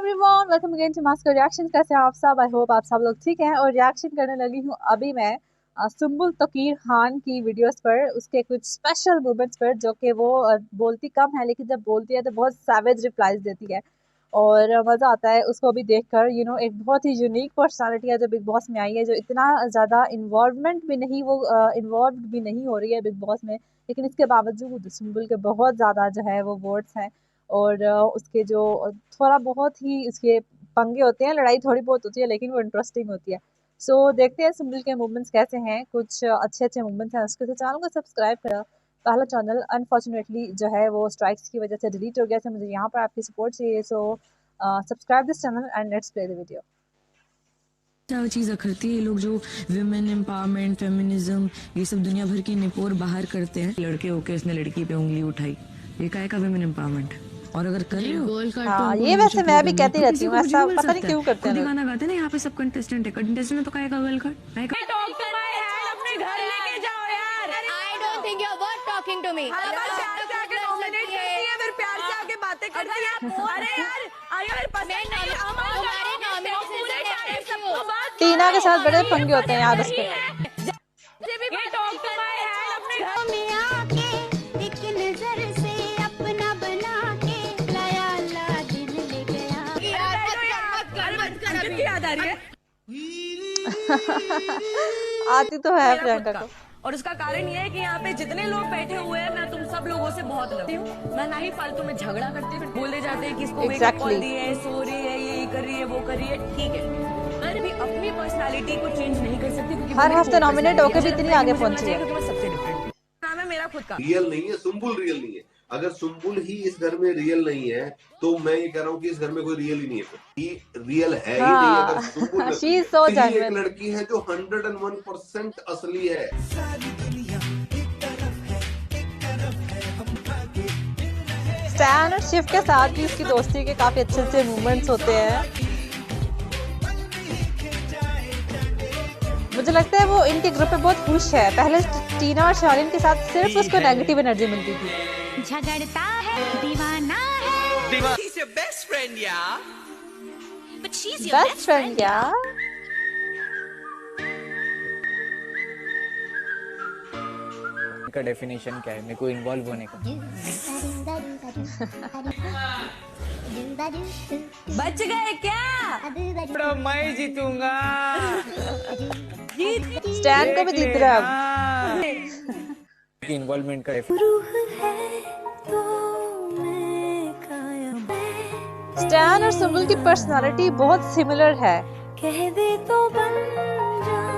Everyone, welcome again to Moscow reaction. कैसे हैं आप सब? आई होप आप सब लोग ठीक हैं। और रिएक्शन करने लगी हूँ अभी मैं सुम्बुल तकीर खान की वीडियोस पर, उसके कुछ स्पेशल मोमेंट्स पर, जो कि वो बोलती कम है लेकिन जब बोलती है तो बहुत सैवेज रिप्लाईज देती है और मज़ा आता है उसको भी देखकर। एक बहुत ही यूनिक पर्सनालिटी है जो बिग बॉस में आई है, जो इतना ज़्यादा इन्वॉल्वमेंट भी नहीं, वो इन्वॉल्व भी नहीं हो रही है बिग बॉस में, लेकिन इसके बावजूद सुम्बुल के बहुत ज़्यादा जो है वो वोट्स हैं। और उसके जो थोड़ा बहुत ही उसके पंगे होते हैं, लड़ाई थोड़ी बहुत होती है लेकिन वो इंटरेस्टिंग होती है। सो देखते हैं सुम्बुल के मूवमेंट्स कैसे हैं। कुछ अच्छे अच्छे मूवमेंट्स हैं उसके, तो चैनल को सब्सक्राइब करा। पहला चैनल अनफॉर्चुनेटली जो है वो स्ट्राइक्स की वजह से डिलीट हो गया था। मुझे यहाँ पर आपकी सपोर्ट चाहिए, so subscribe this channel and let's play the video. चीज अखरती है, ये लोग जो विमेन एम्पावरमेंट, फेमिनिज्म, ये सब दुनिया भर की निपोर बाहर करते हैं। लड़के होके इसने लड़की पे उंगली उठाई, ये काहे का विमेन एम्पावरमेंट? और अगर कर रहे हो हाँ, ये वैसे मैं भी कहती रहती हूँ, ऐसा पता नहीं क्यों करते हैं। गाना गाते हैं ना, यहाँ पे सब कंटेस्टेंट है, कंटेस्टेंट है तो काहे का गर्ल कट? अपने घर लेके जाओ यार। I don't think you're worth talking to me. प्यार से आके नॉमिनेट करती है, फिर प्यार से आके बातें करती है। अरे यार, अगर पसंद नहीं हमारे नॉमिनेशन पूरे टाइम सबको बात टीना के साथ बड़े पंगे होते हैं यार उसके। जब भी टॉक टू माय हैंड अपने घर में आके एक नजर से अपना बना के लाया ला दिल ले गया। यार मत कर अभी याद आ रही है। आती तो है प्रियंका को। और उसका कारण ये है कि यहाँ पे जितने लोग बैठे हुए हैं, मैं तुम सब लोगों से बहुत लड़ती हूँ। मैं ना ही फालतू में झगड़ा करती हूँ, बोलते जाते हैं किसको कॉल दी है, सो रही है, ये कर रही है, वो कर रही है, ठीक है। मैं भी अपनी पर्सनालिटी को चेंज नहीं कर सकती क्योंकि हर हफ्ते नॉमिनेट होकर भी इतनी आगे पहुंची है। क्योंकि मैं सबसे डिफरेंट नाम है मेरा खुद का। रियल नहीं है सुम्बुल, रियल नहीं है। अगर सुम्बुल ही इस घर में रियल नहीं है तो मैं ये कह रहा हूँ कि इस घर में कोई रियल ही नहीं है, रियल है ही नहीं। अगर सुम्बुल एक लड़की है जो 101% असली है। स्टैन और शिव के साथ भी उसकी दोस्ती के काफी अच्छे अच्छे मूवमेंट्स होते हैं। मुझे लगता है वो इनके ग्रुप में बहुत खुश है। पहले टीना और शालीन के साथ सिर्फ उसको नेगेटिव एनर्जी मिलती थी। झगड़ता है, दीवाना है। She's your best friend, yeah. But she's your best friend यार। का डेफिनेशन क्या है मेरे को इन्वॉल्व होने का? बच गए क्या? मैं जीतूंगा। स्टैन को भी जीत रहा है। इन्वॉल्वमेंट का स्टैन और सुम्बुल की पर्सनालिटी बहुत सिमिलर है। कह दे तो बन जाऊं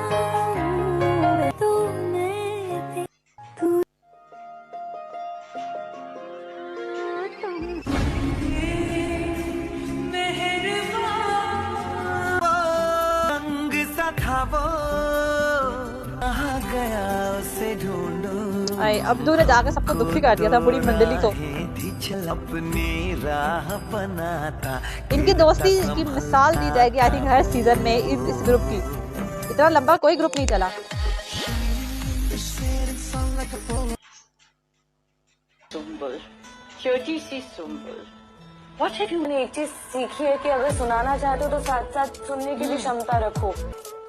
तो मैं रंग सा था वो, कहाँ गया उसे ढूंढूं। अब्दू ने जाकर सबको दुखी कर दिया था, पूरी मंडली को। अपनी राह बनाता। इनकी दोस्ती की मिसाल दी जाएगी आई थिंक हर सीजन में इस ग्रुप की। इतना लंबा कोई ग्रुप नहीं चला। सुम्बुल, छोटी सी सुम्बुल, What have you? एक चीज सीखी है कि अगर सुनाना चाहते हो तो साथ साथ सुनने की भी क्षमता रखो,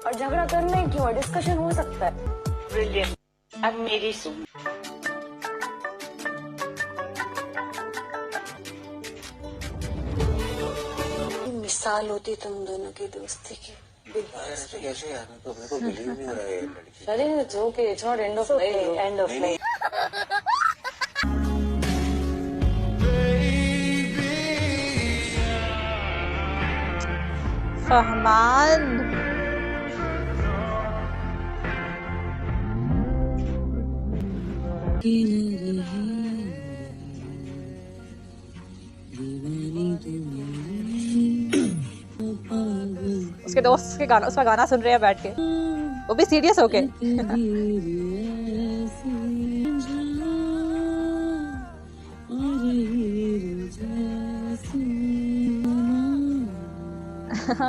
और झगड़ा करना ही क्यों, डिस्कशन हो सकता है। Brilliant. अब मेरी सुन। मिसाल होती तुम दोनों की दोस्ती की। कैसे यार, तो मेरे को बिलीव नहीं हो रहा है लड़की। अरे it's okay, it's not end of life, end of life. Fahman उसके दोस्त के गाना, उसका गाना सुन रहे हैं बैठ के, वो भी सीरियस होके।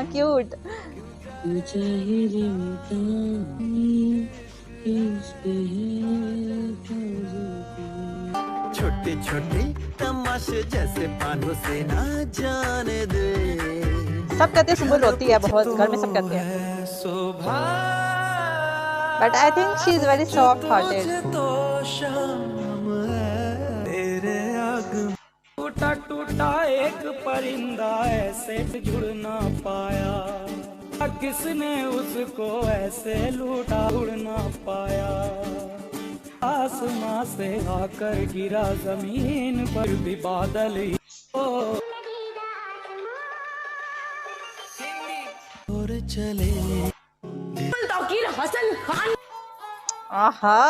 क्यूट। छोटे छोटे तमाशे जैसे पानों से ना जाने दे। सब कहते हैं सुंबुल रोती है बहुत, घर में सब कहते हैं, but I think she is very soft hearted. टूटा टूटा एक परिंदा ऐसे जुड़ ना पाया, किसने उसको ऐसे लूटा उड़ ना पाया, आसमां से आकर गिरा जमीन पर भी बादल ही और चले। तौकीर हसन खान आहा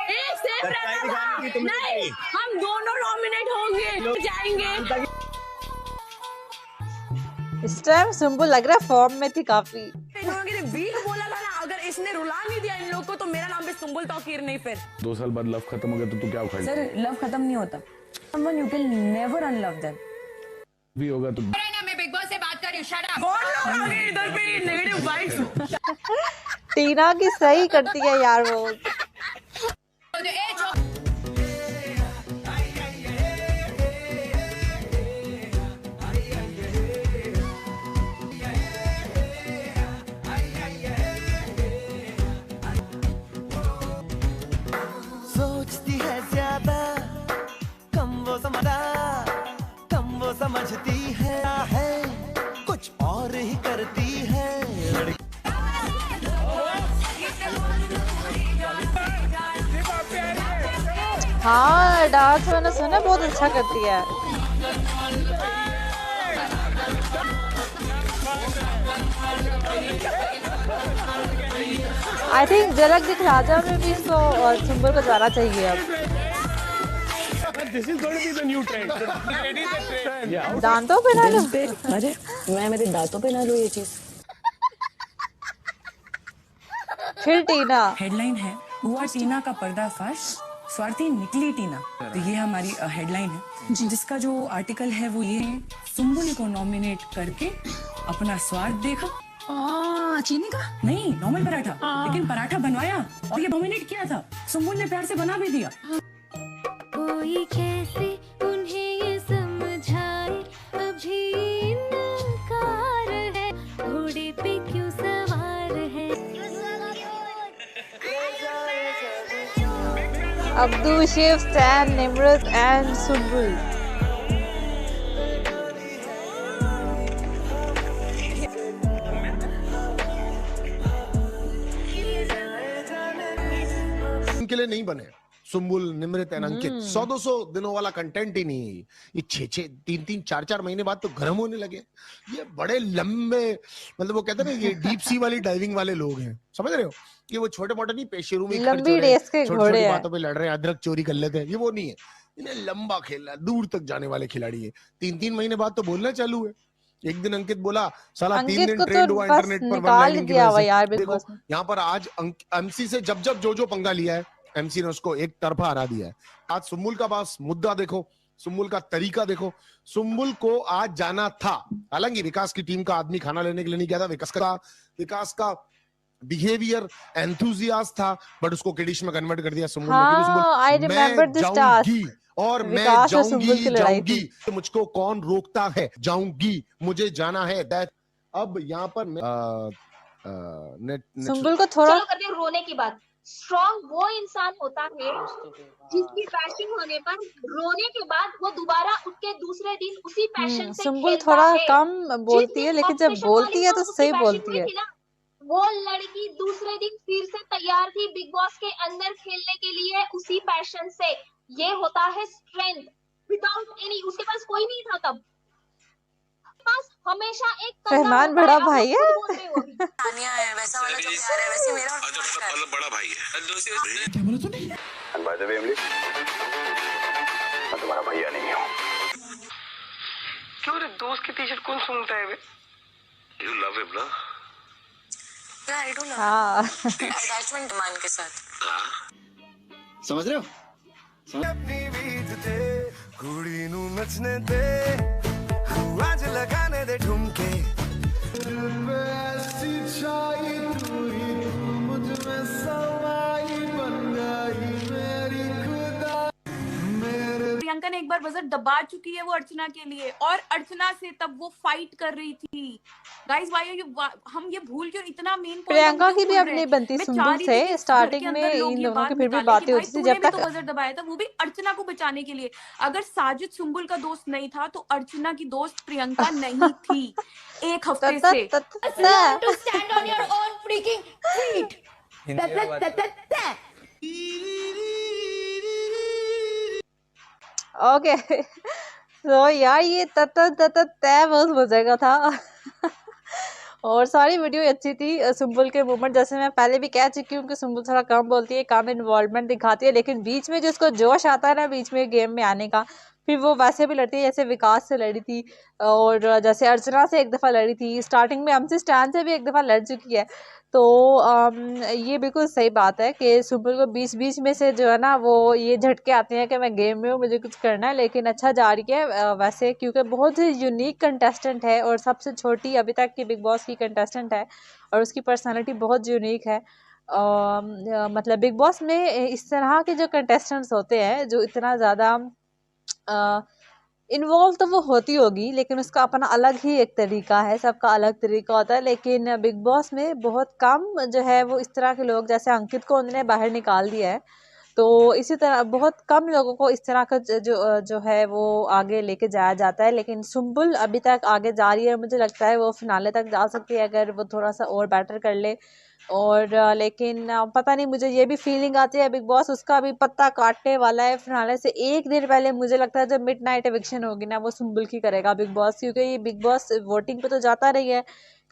एक सेफ रहना था। नहीं, हम दोनों नॉमिनेट होंगे, जाएंगे। इस टाइम सुंबुल लग रहा है फॉर्म में थी काफी। इन लोगों ने वीक बोला था ना, अगर इसने रुला नहीं दिया इन लोग को तो मेरा नाम भी सुंबुल तौकीर नहीं। फिर 2 साल बाद लव खत्म हो गया तो तू क्या उखाड़? सर लव खत्म नहीं होता, someone you can never unlove them। भी होगा तो मैं बिग बॉस से बात कर रही हूँ, शट अप। कौन लोग आ गए इधर पे नेगेटिव वाइब्स? टीना की सही करती है यार वो। सोचती है ज्यादा, कम वो समझती है कुछ और ही करती है। हाँ डांस मैंने सुना बहुत अच्छा करती है। आई थिंक झलक दिख राजा में भी इसको सुंबुल को जाना चाहिए अब। दांतों पे ना लो। अरे मैं मेरे दांतों पे ना लो ये चीज। फिर टीना हेडलाइन है, हुआ टीना का पर्दाफाश, स्वार्थी निकली टीना। तो ये हमारी हेडलाइन है, जिसका जो आर्टिकल है वो ये है, सुंबुल को नॉमिनेट करके अपना स्वार्थ देखा। चीनी का नहीं, नॉर्मल पराठा, लेकिन पराठा बनवाया और ये नॉमिनेट किया था, सुंबुल ने प्यार से बना भी दिया। कोई कैसे उन्हें ये समझाए, अभी इनकार है, घोड़े पे क्यों सवार है। अब्दू, शिव, स्टैन, निमरत एंड सुंबुल। के लिए नहीं बने सुंबुल, निमृत एंड अंकित। 100-200 दिनों वाला कंटेंट ही नहीं है ये। 6-6, 3-3, 4-4 महीने बाद तो गर्म होने लगे। ये बड़े लंबे, मतलब वो कहते हैं ना, ये डीप सी वाली डाइविंग वाले लोग हैं, समझ रहे हो? ये वो छोटे मोटे नहीं, पेशेरू में लंबी रेस के घोड़े हैं, बातों पे लड़ रहे हैं, अदरक चोरी कर लेते हैं, ये वो नहीं है। इन्हें लंबा खेलना है, दूर तक जाने वाले खिलाड़ी है। 3-3 महीने बाद तो बोलना चालू है। एक दिन अंकित बोला, साला 3 दिन ट्रेंड हुआ इंटरनेट पर, देखो यहाँ पर आज एमसी से जब जो पंगा लिया है, एमसी ने उसको एक तरफा हरा दिया है। आज सुंबुल का पास मुद्दा देखो, सुंबुल का तरीका देखो। सुंबुल को आज जाना था, हालांकि विकास की टीम का आदमी खाना लेने के लिए नहीं गया था, विकास का बिहेवियर एंथुसियास्ट था, बट उसको किडिश में कन्वर्ट कर दिया सुंबुल ने। और मैं जाऊंगी, तो मुझको कौन रोकता है, जाऊंगी, मुझे जाना है। दैट अब यहाँ पर सुंबुल को थोड़ा रोने की बात, स्ट्रॉन्ग वो इंसान होता है जिसकी पैशन होने पर रोने के बाद वो दोबारा उठ के दूसरे दिन उसी पैशन से सुंबुल थोड़ा कम बोलती है, लेकिन जब बोलती है तो सही बोलती है। वो लड़की दूसरे दिन फिर से तैयार थी बिग बॉस के अंदर खेलने के लिए उसी पैशन से। ये होता है स्ट्रेंथ विदाउट एनी, उसके पास कोई नहीं था तब, पास हमेशा एक रहमान बड़ा भाई है, तानिया है, वैसा वाला जो प्यार है वैसे मेरा बड़ा भाई है। क्या बोला तूने? बाय द वे एमली, मैं तुम्हारा भैया नहीं हूँ। क्यों रे, दोस्त की टी-शर्ट कौन सुनता है बे? You love him ना? आई डोंट नो, अटैचमेंट मान के साथ। समझ रहे हो? कुड़ी नू नचने दे, आज लगाने दे ठुमके। प्रियंका ने एक बार बार बजट दबा चुकी है वो अर्चना के लिए, और अर्चना से तब वो फाइट कर रही थी। गाइस वाई हम ये भूल क्यों, इतना मेन प्रियंका की भी अपनी बनती सुंबुल से स्टार्टिंग में इन दोनों की फिर भी बातें होती थी जब तक तो बजट दबाया था, वो भी अर्चना को बचाने के लिए। अगर साजिद सुंबुल का दोस्त नहीं था तो अर्चना की दोस्त प्रियंका नहीं थी एक हफ्ते से। to stand on your own freaking feet. Okay तो यार ये तय बहुत मजेगा था और सारी वीडियो अच्छी थी। सुंबुल के मूवमेंट जैसे मैं पहले भी कह चुकी हूँ कि सुंबुल थोड़ा कम बोलती है, कम इन्वॉल्वमेंट दिखाती है, लेकिन बीच में जो उसको जोश आता है ना बीच में गेम में आने का, फिर वो वैसे भी लड़ती है जैसे विकास से लड़ी थी और जैसे अर्चना से एक दफ़ा लड़ी थी, स्टार्टिंग में हमसे स्टैंड से भी एक दफ़ा लड़ चुकी है। तो ये बिल्कुल सही बात है कि सुंबुल को बीच बीच में से जो है ना वो ये झटके आते हैं कि मैं गेम में हूँ, मुझे कुछ करना है, लेकिन अच्छा जा रही है वैसे, क्योंकि बहुत ही यूनिक कंटेस्टेंट है और सबसे छोटी अभी तक की बिग बॉस की कंटेस्टेंट है और उसकी पर्सनालिटी बहुत यूनिक है। मतलब बिग बॉस में इस तरह के जो कंटेस्टेंट्स होते हैं जो इतना ज़्यादा इन्वॉल्व तो वो होती होगी, लेकिन उसका अपना अलग ही एक तरीका है, सबका अलग तरीका होता है। लेकिन बिग बॉस में बहुत कम जो है वो इस तरह के लोग, जैसे अंकित को उन्होंने बाहर निकाल दिया है, तो इसी तरह बहुत कम लोगों को इस तरह का जो है वो आगे लेके जाया जाता है। लेकिन सुंबुल अभी तक आगे जा रही है, मुझे लगता है वो फिनाले तक जा सकती है अगर वो थोड़ा सा और बेटर कर ले। और लेकिन पता नहीं, मुझे ये भी फीलिंग आती है बिग बॉस उसका भी पत्ता काटने वाला है फिनाले से एक दिन पहले। मुझे लगता है जब मिडनाइट एविक्शन होगी ना वो सुंबुल की करेगा बिग बॉस, क्योंकि ये बिग बॉस वोटिंग पे तो जाता रही है,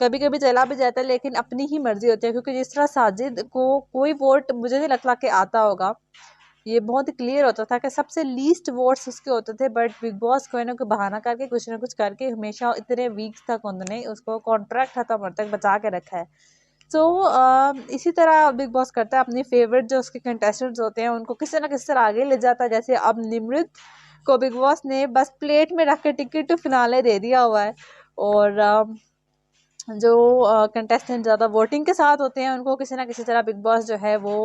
कभी कभी चला भी जाता है, लेकिन अपनी ही मर्जी होती है। क्योंकि जिस तरह साजिद को कोई वोट मुझे नहीं लगता कि आता होगा, ये बहुत क्लियर होता था कि सबसे लीस्ट वोट्स उसके होते थे, बट बिग बॉस कोई ना कोई बहाना करके कुछ ना कुछ करके हमेशा इतने वीक्स तक उन्होंने उसको कॉन्ट्रैक्ट खत्म होने तक बचा के रखा है। तो इसी तरह बिग बॉस करता है, अपने फेवरेट जो उसके कंटेस्टेंट्स होते हैं उनको किसी ना किसी तरह आगे ले जाता है। जैसे अब निमृत को बिग बॉस ने बस प्लेट में रख के टिकट टू फिनाले दे दिया हुआ है, और जो कंटेस्टेंट ज़्यादा वोटिंग के साथ होते हैं उनको किसी ना किसी तरह बिग बॉस जो है वो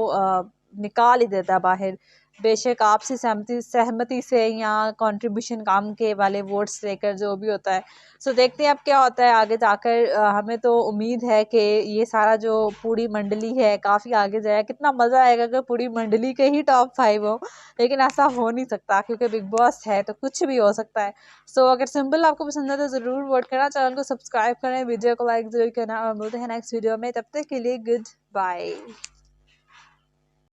निकाल ही देता है बाहर, बेशक आपसी सहमति से या कंट्रीब्यूशन काम के वाले वोट्स लेकर जो भी होता है। सो देखते हैं अब क्या होता है आगे जाकर। हमें तो उम्मीद है कि ये सारा जो पूरी मंडली है काफ़ी आगे जाए। कितना मज़ा आएगा अगर पूरी मंडली के ही टॉप 5 हो, लेकिन ऐसा हो नहीं सकता क्योंकि बिग बॉस है तो कुछ भी हो सकता है। सो अगर सिंपल आपको पसंद है तो ज़रूर वोट करना, चैनल को सब्सक्राइब करें, वीडियो को लाइक ज़रूर करना और मिलते हैं नेक्स्ट वीडियो में। तब तक के लिए गुड बाय।